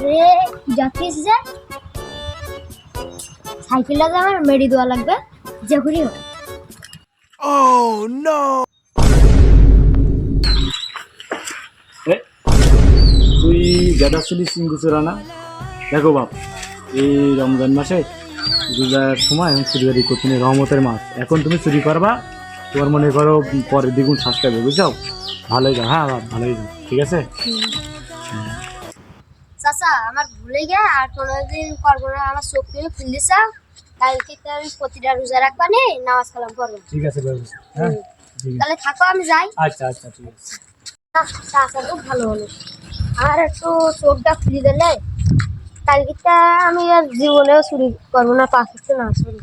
রে যাচ্ছিস যে সাইকেলটা যে আমার মেডি দেওয়া লাগবে যে করি হোক। এ, তুই গাদা ছিলিস সিঙ্গুচুরা না? দেখো বাপ, এই রমজান মাসে রোজার সময় এখন চুরি বাড়ি করতে নেই, রহমতের মাস। এখন তুমি চুরি করবা, তোমার মনে করো পরে দ্বিগুণ শাস্তি হবে, বুঝছো? ভালোই যাও, হ্যাঁ বাপ, ভালোই যাও, ঠিক আছে? চাচা আমার ভুলে গে আর কোনোদিন করবো না, আমার চোখ থেকে খুলে চাও কালকে তো আমি প্রতিটা রোজা রাখবা নেই, নামাজ কালাম করবো। ঠিক আছে বাবু, হ্যাঁ ঠিক আছে। তাহলে থাকো, আমি যাই। আচ্ছা আচ্ছা, ঠিক আছে। চাচা খুব ভালো হলো, আর একটু চোখটা খুলে দিলে কালকেটা আমি আর জীবনেও চুরি করবো না, পাঁচ হচ্ছে না চুরি।